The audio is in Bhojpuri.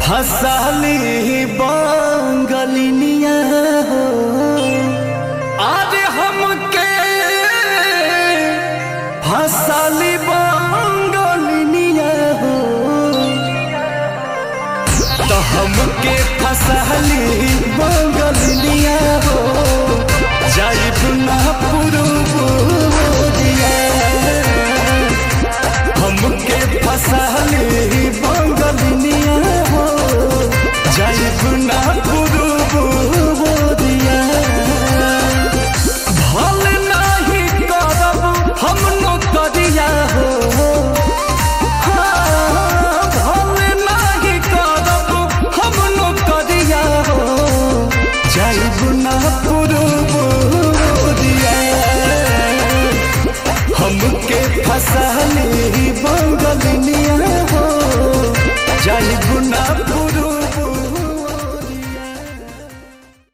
फसाली बंगलिनिया हो आज हमके फसाली बंगलिनिया हो तो हमके फसाली बंगलिनिया हो जाइब ना पुरुबोरिया हमके फसाली बंगलिनिया हो जाइब ना पुरुबोरिया भल नहीं करब हम नौकरिया हो भल नहीं करब हम नौकरिया हो जाइब ना